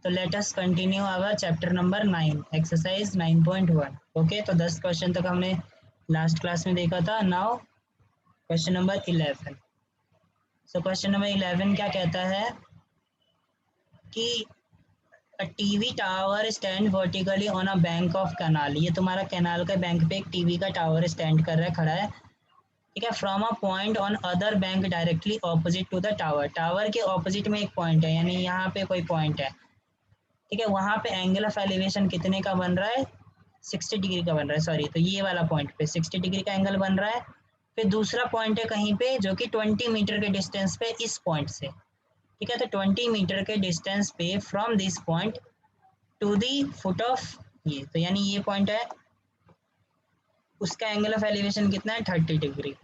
तो let us continue our chapter number 9 exercise 9.1। Okay, तो 10 question तक हमने लास्ट क्लास में देखा था। Now question number 11। So question number 11 क्या कहता है कि a TV tower stand vertically on a bank of canal. ये तुम्हारा कैनाल का बैंक पे एक टीवी का टावर स्टैंड कर रहा है, खड़ा है, ठीक है। From a point on other bank directly opposite to the tower. Tower के ऑपोजिट में एक पॉइंट है, यानी यहाँ पे कोई पॉइंट है, ठीक है। वहाँ पे एंगल ऑफ एलिवेशन कितने का बन रहा है? 60 डिग्री का बन रहा है, सॉरी। तो ये वाला पॉइंट पे 60 डिग्री का एंगल बन रहा है। फिर दूसरा पॉइंट है कहीं पे जो कि 20 मीटर के डिस्टेंस पे इस पॉइंट से, ठीक है। तो 20 मीटर के डिस्टेंस पे from this point to the foot of ये, तो यानी ये पॉइंट है, उसका एंगल ऑफ एलिवेशन कितना है? 30 डिग्री,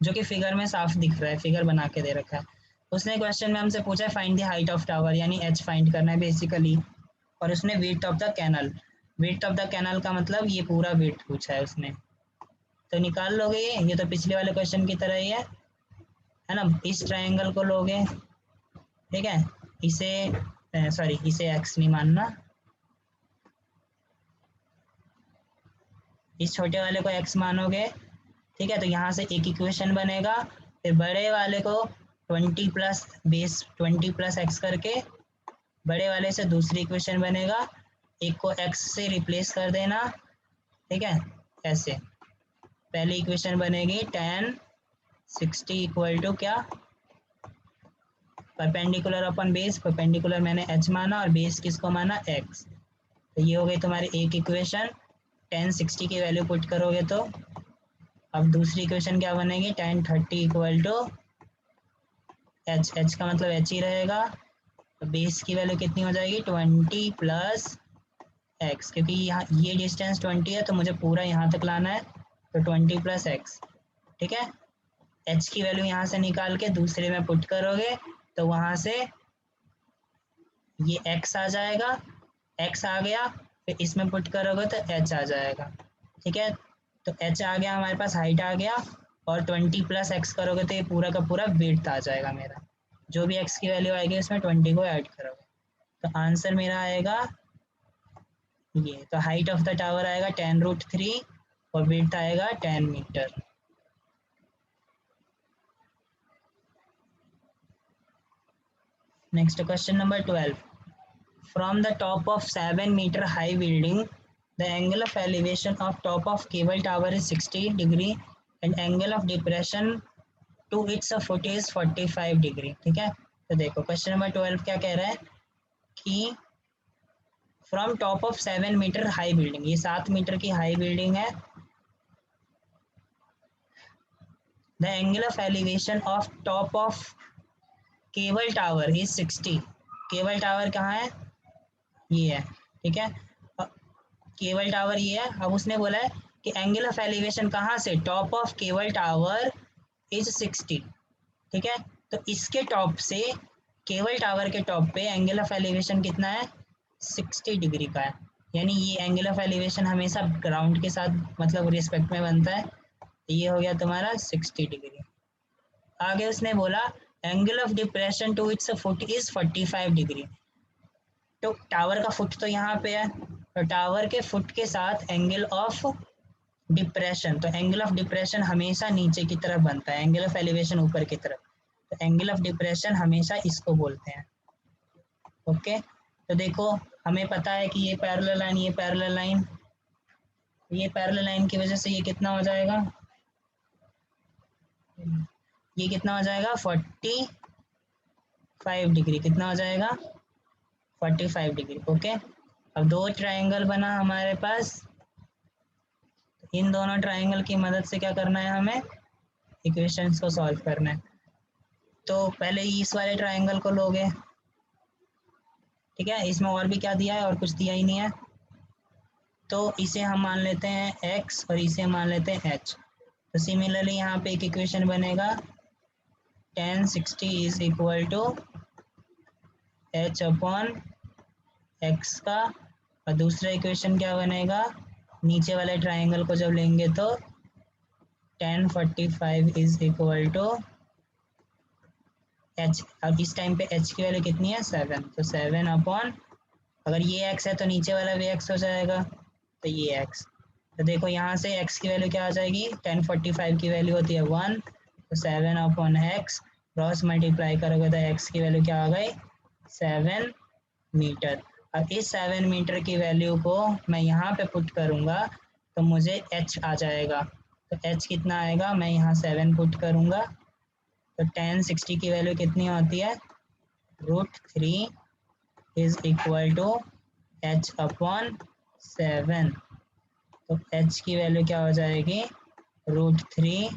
जो कि फिगर में साफ दिख रहा है, फिगर बना के दे रखा है। उसने क्वेश्चन में हमसे पूछा है find the height of tower, यानी एच फाइंड करना है बेसिकली। और उसने width of the canal, width of the canal का मतलब ये पूरा विड्थ पूछा है उसने। तो निकाल लोगे ये तो पिछले वाले क्वेश्चन की तरह ही है ना। इस ट्रायंगल को लोगे, ठीक है, इसे सॉरी इसे एक्स नहीं मानना, इस छोटे वाले को एक्स मानोगे, ठीक है। तो यहाँ से एक इक्वेशन बनेगा, फिर बड़े वाले को 20 प्लस बेस 20 प्लस एक्स करके बड़े वाले से दूसरी इक्वेशन बनेगा, एक को एक्स से रिप्लेस कर देना, ठीक है। ऐसे पहली इक्वेशन बनेगी tan 60 इक्वल टू क्या? परपेंडिकुलर अपन बेस, परपेंडिकुलर मैंने h माना और बेस किसको माना? x। तो ये हो गई तुम्हारी एक इक्वेशन। tan 60 की वैल्यू पुट करोगे तो अब दूसरी इक्वेशन क्या बनेगी? tan 30 equal to h, h का मतलब h ही रहेगा। तो बेस की वैल्यू कितनी हो जाएगी? 20 प्लस एक्स, क्योंकि यहाँ ये डिस्टेंस 20 है तो मुझे पूरा यहाँ तक लाना है, तो 20 प्लस एक्स, ठीक है। एच की वैल्यू यहाँ से निकाल के दूसरे में पुट करोगे तो वहाँ से ये एक्स आ जाएगा, एक्स आ गया, फिर इसमें पुट करोगे तो एच आ जाएगा, ठीक है। तो एच आ गया, हमारे पास हाइट आ गया, और 20 प्लस एक्स करोगे तो ये पूरा का पूरा विड्थ आ जाएगा मेरा। जो भी एक्स की वैल्यू आएगी उसमें 20 को ऐड करोगे तो आंसर मेरा आएगा ये। तो हाइट ऑफ द टावर आएगा 10√3 और विड्थ आएगा 10 metre. Next question number 12। From the top of 7 metre high building the angle of elevation of top of cable tower is 60 degree and angle of depression to its foot is 45 degree, ठीक है। तो देखो question number 12 क्या कह रहा है कि from top of 7 metre high building, ये 7 मीटर की हाई बिल्डिंग है, the angle of elevation of top of cable tower is 60। Cable tower कहाँ है? ये है, ठीक है। केबल टावर ये है। अब उसने बोला है कि एंगल ऑफ एलिवेशन कहाँ से? Top of cable tower is 60, ठीक है। तो इसके टॉप से केबल टावर के टॉप पे एंगल ऑफ एलिवेशन कितना है? 60 डिग्री का है, यानी ये एंगल ऑफ एलिवेशन हमेशा ग्राउंड के साथ मतलब रिस्पेक्ट में बनता है। ये हो गया तुम्हारा 60 डिग्री। आगे उसने बोला angle of depression to its foot is 45 degree. तो टावर का फुट तो यहाँ पे है, तो टावर के फुट के साथ एंगल ऑफ डिप्रेशन, तो एंगल ऑफ डिप्रेशन हमेशा नीचे की तरफ बनता है, एंगल ऑफ एलिवेशन ऊपर की तरफ। तो एंगल ऑफ डिप्रेशन हमेशा इसको बोलते हैं, ओके। तो देखो हमें पता है कि ये पैरेलल लाइन, ये पैरेलल लाइन, ये पैरेलल लाइन की वजह से ये कितना हो जाएगा? ये कितना हो जाएगा? 45 डिग्री। कितना हो जाएगा? 45 डिग्री, ओके। अब दो ट्रायंगल बना हमारे पास, इन दोनों ट्रायंगल की मदद से क्या करना है? हमें इक्वेशंस को सॉल्व करना है। तो पहले इस वाले ट्रायंगल को लोगे, ठीक है। इसमें और भी क्या दिया है? और कुछ दिया ही नहीं है। तो इसे हम मान लेते हैं x और इसे मान लेते हैं h। तो सिमिलरली यहाँ पे एक इक्वेशन बनेगा tan 60 is equal to h upon x का, और दूसरा इक्वेशन क्या बनेगा? नीचे वाले ट्रायंगल को जब लेंगे तो tan 45 is equal to h, अब इस टाइम पे एच की वैल्यू कितनी है 7, तो 7 अपॉन, अगर ये एक्स है तो नीचे वाला भी एक्स हो जाएगा, तो ये एक्स, तो देखो यहाँ से एक्स की वैल्यू क्या आ जाएगी, 1045 की वैल्यू होती है 1, तो 7 अपॉन एक्स, क्रॉस मल्टीप्लाई करोगे तो एक्स की वैल्यू क्या आ गई 7 मीटर। अब इस 7 मीटर की वैल्यू को मैं यहाँ पे पुट करूँगा तो मुझे एच आ जाएगा, तो एच कितना आएगा, मैं यहाँ 7 पुट करूँगा तो 1060 की वैल्यू कितनी होती है, √3 is equal to h upon 7, तो एच की वैल्यू क्या हो जाएगी √3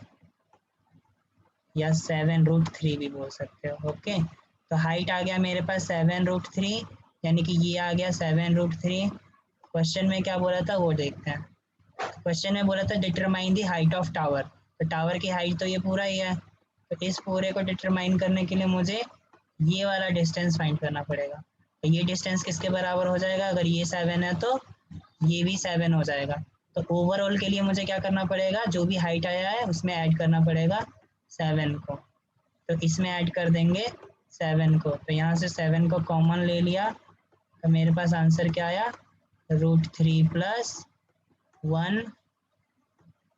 या 7 √3 भी बोल सकते हो। ओके, तो हाइट आ गया मेरे पास 7 √3, यानी कि ये आ गया 7 √3। क्वेश्चन में क्या बोला था वो देखते हैं। क्वेश्चन में बोला था determine the height of tower, तो टावर की हाइट तो ये पूरा ही है, तो इस पूरे को डिटरमाइन करने के लिए मुझे ये वाला डिस्टेंस फाइंड करना पड़ेगा। तो ये डिस्टेंस किसके बराबर हो जाएगा, अगर ये 7 है तो ये भी 7 हो जाएगा। तो ओवरऑल के लिए मुझे क्या करना पड़ेगा, जो भी हाइट आया है उसमें ऐड करना पड़ेगा 7 को, तो इसमें ऐड कर देंगे 7 को, तो यहाँ से 7 को कॉमन ले लिया, तो मेरे पास आंसर क्या आया √3 प्लस 1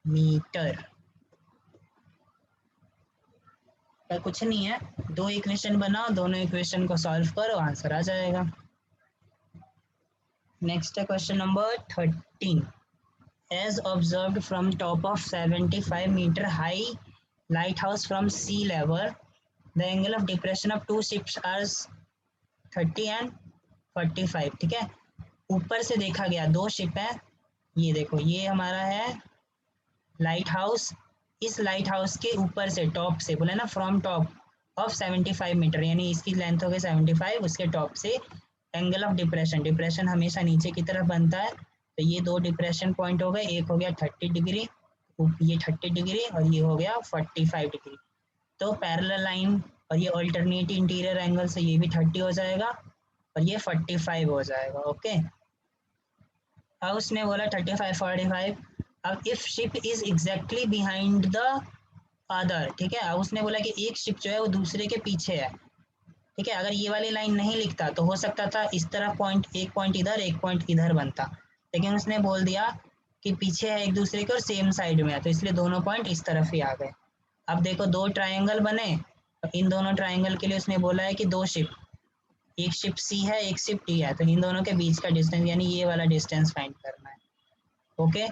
मीटर। पर कुछ नहीं है, दो इक्वेशन बनाओ, दोनों इक्वेशन को सॉल्व करो, आंसर आ जाएगा। नेक्स्ट है question number 13, as observed from top of 75 meter high lighthouse from sea level, the angle of depression of two ships are 30 and 45। ठीक है, ऊपर से देखा गया दो शिप है, ये देखो ये हमारा है लाइट हाउस, इस लाइट हाउस के ऊपर से टॉप से बोले ना, फ्रॉम टॉप ऑफ 75 मीटर, यानी इसकी लेंथ हो गई 75, उसके टॉप से एंगल ऑफ डिप्रेशन, डिप्रेशन हमेशा नीचे की तरफ बनता है, तो ये दो डिप्रेशन पॉइंट हो गए, एक हो गया 30 डिग्री, ये 30 डिग्री और ये हो गया 45 डिग्री, तो पैरेलल लाइन और ये अल्टरनेट इंटीरियर एंगल से ये भी 30 हो जाएगा और ये 45 हो जाएगा। ओके, अब उसने बोला 35 45, अब if ship is exactly behind the other, ठीक है, अब उसने बोला कि एक शिप जो है वो दूसरे के पीछे है, ठीक है, अगर ये वाली लाइन नहीं लिखता तो हो सकता था इस तरह पॉइंट, एक पॉइंट इधर एक पॉइंट इधर बनता, लेकिन उसने बोल दिया कि पीछे है एक दूसरे के और सेम साइड में है, तो इसलिए दोनों पॉइंट इस तरफ ही आ गए। अब देखो दो ट्रायंगल बने, तो इन दोनों ट्रायंगल के लिए उसने बोला है कि दो शिप, एक शिप सी है एक शिप डी है, तो इन दोनों के बीच का डिस्टेंस यानी ये वाला डिस्टेंस फाइंड करना है। ओके,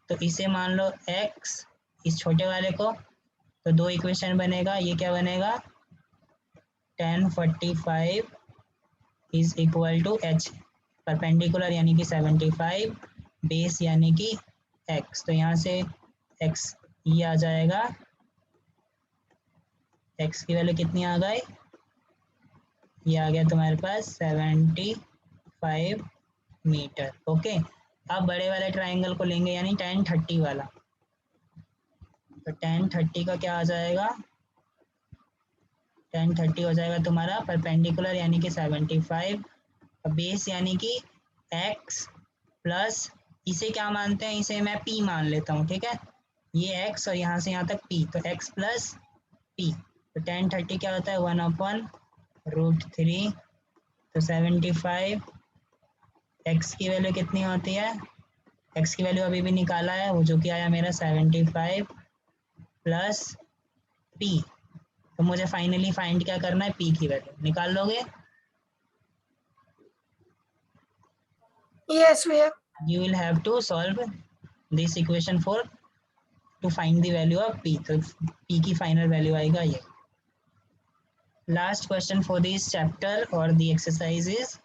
तो इसे मान लो x, इस छोटे वाले को, तो दो इक्वेशन बनेगा, ये क्या बनेगा 1045 is equal to h, perpendicular यानी कि 75, बेस यानी कि x, तो यहाँ से x ये आ जाएगा, x की वैल्यू कितनी आ गई, ये आ गया तुम्हारे पास 75 मीटर। ओके, अब बड़े वाले ट्राइंगल को लेंगे यानी 1030 वाला, तो 1030 का क्या आ जाएगा 1030 हो जाएगा तुम्हारा परपेंडिकुलर यानी कि 75, बेस यानी कि x प्लस, इसे क्या मानते हैं, इसे मैं p मान लेता हूँ, ठीक है, ये x और यहाँ से यहाँ तक p, तो x प्लस p, तो 1030 क्या होता है 1/√3, तो 75, x की वैल्यू कितनी होती है, x की वैल्यू अभी भी निकाला है, वो जो कि आया मेरा 75 प्लस p, तो मुझे फाइनली फाइंड क्या करना है, p की वैल्यू निकाल लोगे। Yes, we have. You will have to solve this equation for to find the value of p, तो p की फाइनल वैल्यू आएगा ये। Last question for this chapter और द एक्सरसाइज इज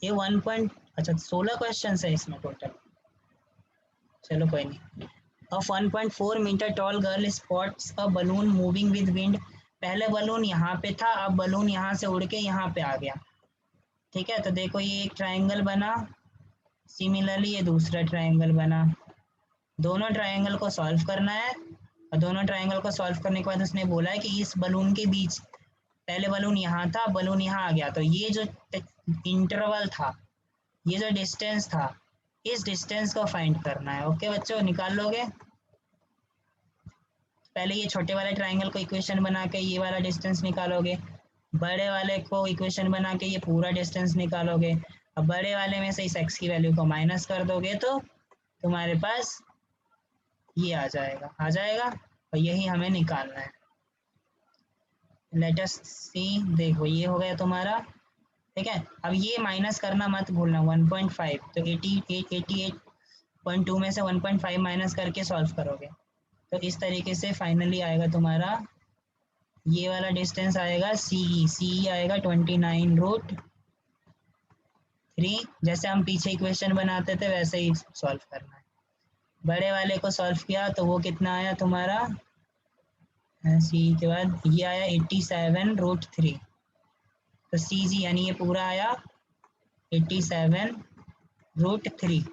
ये 16 क्वेश्चन है इसमें टोटल, चलो कोई नहीं। A 1.4 metre tall girl spots a balloon moving with wind, पहले बलून यहाँ पे था, अब बलून यहाँ से उड़ के यहाँ पे आ गया, ठीक है, तो देखो ये एक ट्रायंगल बना, सिमिलरली ये दूसरा ट्रायंगल बना, दोनों ट्रायंगल को सॉल्व करना है, और दोनों ट्रायंगल को सॉल्व करने के बाद उसने बोला है कि इस बलून के बीच, पहले बलून यहाँ था बलून यहाँ आ गया, तो ये जो इंटरवल था, ये जो डिस्टेंस था, इस डिस्टेंस को फाइंड करना है। ओके बच्चों, निकाल लोगे। पहले ये छोटे वाले ट्राइंगल को इक्वेशन बना के ये वाला डिस्टेंस निकालोगे, बड़े वाले को इक्वेशन बना के ये पूरा डिस्टेंस निकालोगे। अब बड़े वाले में से इस x की वैल्यू को माइनस कर दोगे तो तुम्हारे पास ये आ जाएगा और यही हमें निकालना है। लेट अस सी, देखो ये हो गया तुम्हारा, ठीक है। अब ये माइनस करना मत भूलना 1.5, तो 88.2 में से 1.5 माइनस करके सॉल्व करोगे तो इस तरीके से फाइनली आएगा तुम्हारा ये वाला डिस्टेंस आएगा सी आएगा 29√3। जैसे हम पीछे इक्वेशन बनाते थे वैसे ही सॉल्व करना है। बड़े वाले को सॉल्व किया तो वो कितना आया तुम्हारा, सी के बाद ये आया 87√3, तो सी जी यानी ये पूरा आया 87√3।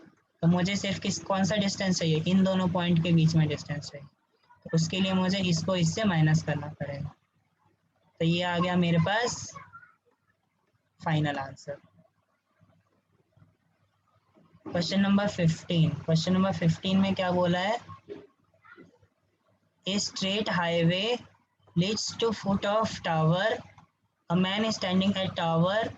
तो मुझे सिर्फ कौन सा डिस्टेंस चाहिए, इन दोनों पॉइंट के बीच में डिस्टेंस चाहिए, तो उसके लिए मुझे इसको इससे माइनस करना पड़ेगा। तो ये आ गया मेरे पास फाइनल आंसर। क्वेश्चन नंबर 15 में क्या बोला है, a straight highway leads to foot of tower, a man standing at tower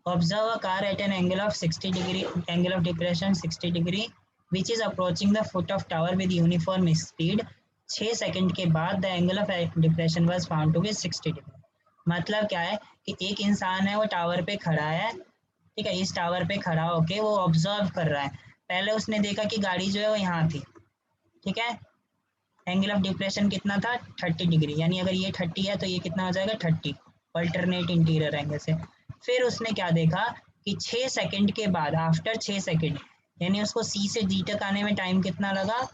observe a car at an angle of 60 degree, angle of depression 60 degree, which is approaching the foot of tower with uniform speed. 6 second के बाद the angle of depression was found to be 60 degree। मतलब क्या है कि एक इंसान है वो टावर पे खड़ा है, ठीक है, इस टावर पे खड़ा होके वो ऑब्जर्व कर रहा है। पहले उसने देखा कि गाड़ी जो है वो यहाँ थी, ठीक है, एंगल ऑफ डिप्रेशन कितना था 30 डिग्री, यानी अगर ये 30 है तो ये कितना हो जाएगा 30 अल्टरनेट इंटीरियर एंगल से। फिर उसने क्या देखा कि 6 सेकंड के बाद, आफ्टर 6 सेकंड, यानी उसको सी से डी तक आने में टाइम कितना लगा,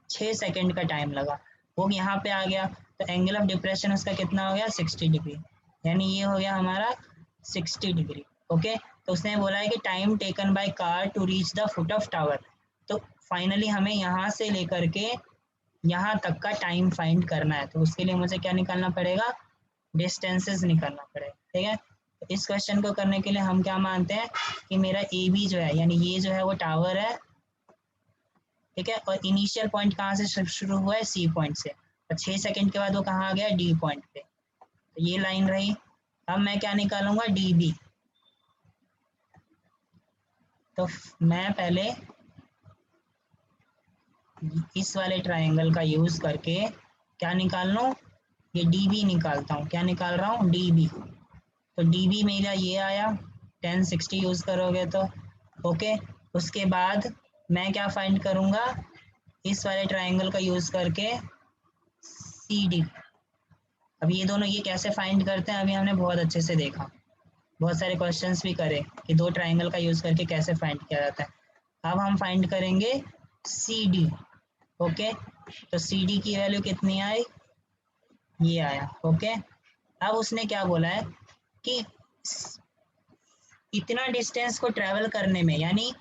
6 सेकंड का टाइम लगा। वो यहाँ पे आ गया तो एंगल ऑफ डिप्रेशन उसका कितना हो गया 60 डिग्री, यानी ये हो गया हमारा 60 डिग्री। ओके, तो उसने बोला है कि time taken by car to reach the foot of tower. तो फाइनली हमें यहाँ से लेकर के यहाँ तक का टाइम फाइंड करना है, तो उसके लिए मुझे क्या निकालना पड़ेगा, डिस्टेंसेस निकालना पड़ेगा, ठीक है। तो इस क्वेश्चन को करने के लिए हम क्या मानते हैं कि मेरा ए बी जो है, यानी ये जो है वो टावर है, ठीक है, और इनिशियल पॉइंट कहाँ से शुरू हुआ है, सी पॉइंट से, और 6 सेकंड के बाद वो कहाँ आ गया, डी पॉइंट पे, तो ये लाइन रही। अब मैं क्या निकालूंगा, डी बी। तो मैं पहले इस वाले ट्रायंगल का यूज करके क्या निकाल लूँ, ये डी बी निकालता हूँ। क्या निकाल रहा हूँ, डी बी। तो डी बी मेरा ये आया 1060 यूज करोगे तो, ओके। उसके बाद मैं क्या फाइंड करूँगा, इस वाले ट्रायंगल का यूज करके सी डी। अब ये दोनों ये कैसे फाइंड करते हैं अभी हमने बहुत अच्छे से देखा, बहुत सारे क्वेश्चंस भी करे कि दो ट्रायंगल का यूज करके कैसे फाइंड किया जाता है। अब हम फाइंड करेंगे सी डी, ओके। तो सी डी की वैल्यू कितनी आई, ये आया, ओके। अब उसने क्या बोला है कि इतना डिस्टेंस को ट्रेवल करने में, यानी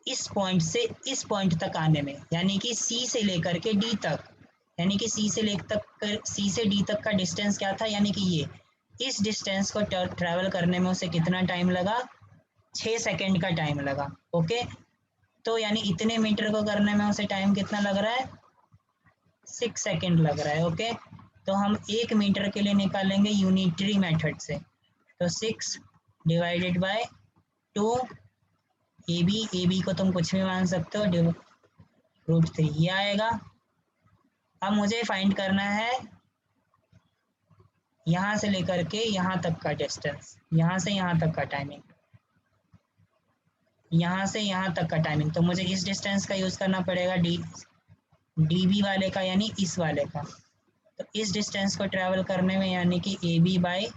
इस पॉइंट से इस पॉइंट तक आने में, यानी कि सी से लेकर के डी तक, यानी कि सी से डी तक का डिस्टेंस क्या था, यानी कि ये इस डिस्टेंस को ट्रेवल करने में उसे कितना टाइम लगा, 6 सेकंड का टाइम लगा, ओके। तो यानी इतने मीटर को करने में उसे टाइम कितना लग रहा है, 6 सेकंड लग रहा है, ओके। तो हम 1 मीटर के लिए निकालेंगे यूनिटरी मेथड से, तो 6 डिवाइडेड बाय 2 ए बी को तुम कुछ भी मान सकते हो, √3 ये आएगा। अब मुझे फाइंड करना है यहाँ से लेकर के यहाँ तक का डिस्टेंस, यहाँ से यहाँ तक का टाइमिंग, यहाँ से यहाँ तक का टाइमिंग। तो मुझे इस डिस्टेंस का यूज करना पड़ेगा डी बी वाले का, यानी इस वाले का। तो इस डिस्टेंस को ट्रैवल करने में, यानी कि ए बी बाई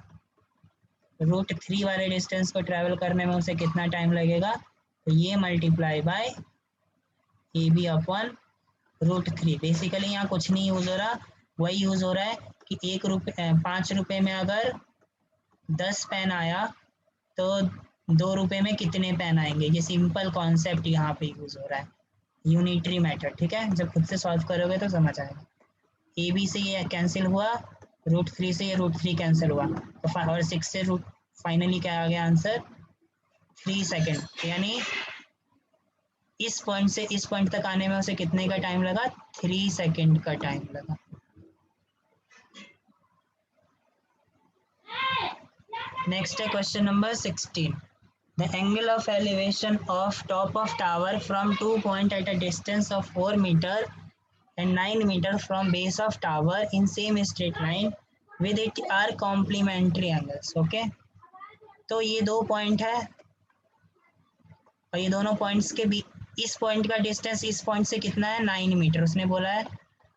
√3 वाले डिस्टेंस को ट्रैवल करने में उसे कितना टाइम लगेगा, तो ये multiply by A B upon √3। Basically यहाँ कुछ नहीं यूज हो रहा, वही यूज हो रहा है कि 5 रुपये में अगर 10 पेन आया तो 2 रुपये में कितने पेन आएंगे। ये सिंपल कॉन्सेप्ट यहाँ पे यूज हो रहा है, यूनिटरी मेथड, ठीक है। जब खुद से सॉल्व करोगे तो समझ आएगा। ए बी से ये कैंसिल हुआ, √3 से ये √3 कैंसिल हुआ, तो और 6 से फाइनली क्या आ गया आंसर, 3 सेकेंड, यानी इस पॉइंट से इस पॉइंट तक आने में उसे कितने का टाइम लगा? 3 सेकेंड का टाइम लगा। नेक्स्ट है question number 16। The angle of elevation of top of tower from 2 point at a distance of 4 meter and 9 meter from base of tower in same straight line with it are complementary angles. Okay, तो ये दो point है और ये दोनों points के बीच इस point का डिस्टेंस इस पॉइंट से कितना है? 9 मीटर उसने बोला है,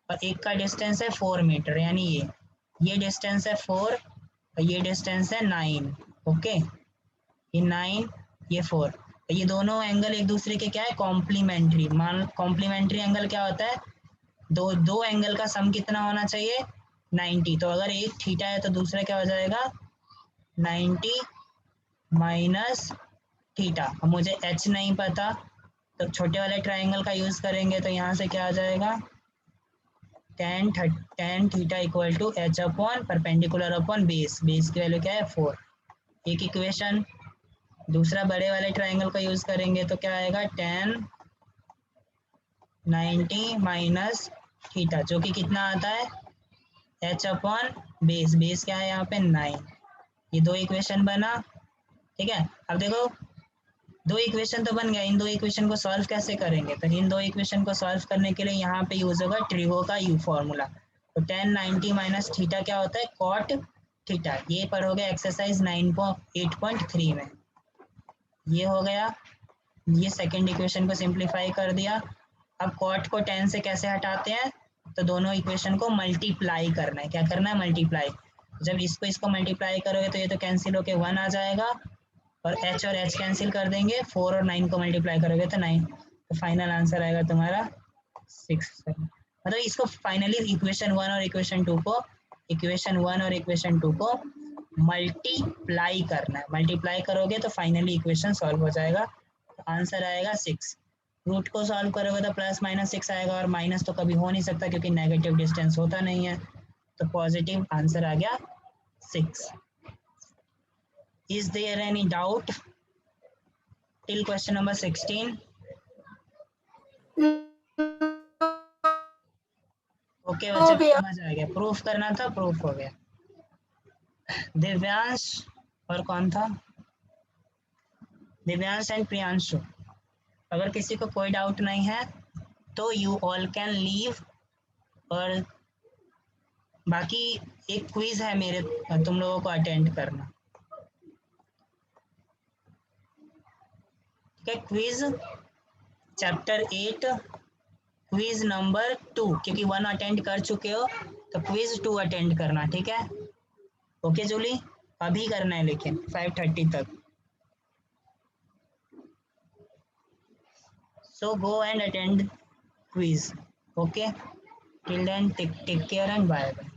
और एक का डिस्टेंस है 4 मीटर, यानी ये डिस्टेंस है 4 और ये डिस्टेंस है 9। ओके, ये 9 ये 4, ये दोनों एंगल एक दूसरे के क्या है? कॉम्प्लीमेंट्री। मान कॉम्प्लीमेंट्री एंगल क्या होता है? दो एंगल का सम कितना होना चाहिए? 90। तो अगर एक थीटा है तो दूसरा क्या हो जाएगा? 90 माइनस थीटा। अब मुझे एच नहीं पता तो छोटे वाले ट्राइंगल का यूज करेंगे, तो यहाँ से क्या आ जाएगा? Tan theta equal to h upon perpendicular upon base. Base की वैल्यू क्या है? 4। एक इक्वेशन। दूसरा बड़े वाले ट्राइंगल का यूज करेंगे तो क्या आएगा? 90 माइनस थीटा, जो कि कितना आता है? H upon base. बेस क्या है यहाँ पे? 9। ये दो इक्वेशन बना। ठीक है, अब देखो दो इक्वेशन तो बन गया, इन दो इक्वेशन को सॉल्व कैसे करेंगे? तो इन दो इक्वेशन को सॉल्व करने के लिए यहाँ पे यूज होगा ट्रिगो का यू फॉर्मूला। तो 1090 माइनस थीटा क्या होता है? Cot theta. ये पढ़ोगे एक्सरसाइज 9.8.3 में। ये हो गया, ये सेकंड इक्वेशन को सिंप्लीफाई कर दिया। अब कॉट को 10 से कैसे हटाते हैं? तो दोनों इक्वेशन को मल्टीप्लाई करना है। क्या करना है? मल्टीप्लाई। जब इसको मल्टीप्लाई करोगे तो ये तो कैंसिल होके 1 आ जाएगा और एच कैंसिल कर देंगे। 4 और 9 को मल्टीप्लाई करोगे तो 9, तो फाइनल आंसर आएगा तुम्हारा 6। मतलब इसको फाइनली इक्वेशन 1 और इक्वेशन 2 को मल्टीप्लाई करना है। मल्टीप्लाई करोगे तो फाइनली इक्वेशन सॉल्व हो जाएगा, तो आंसर आएगा 6। रूट को सॉल्व करोगे तो प्लस माइनस 6 आएगा, और माइनस तो कभी हो नहीं सकता क्योंकि नेगेटिव डिस्टेंस होता नहीं है, तो पॉजिटिव आंसर आ गया 6। Is there any doubt till question number 16? Okay बच्चे, समझ आ गया? प्रूफ करना था, प्रूफ हो गया। दिव्यांश और कौन था? दिव्यांश एंड प्रियांशु। अगर किसी को कोई डाउट नहीं है तो यू ऑल कैन लीव। और बाकी एक क्विज है मेरे, तुम लोगों को अटेंड करना। ठीक है, क्विज चैप्टर 8 क्विज नंबर 2, क्योंकि 1 अटेंड कर चुके हो तो क्विज 2 अटेंड करना। ठीक है, ओके जूली, अभी करना है लेकिन 5:30 तक। So go and attend quiz. Okay. Till then, take care and bye bye.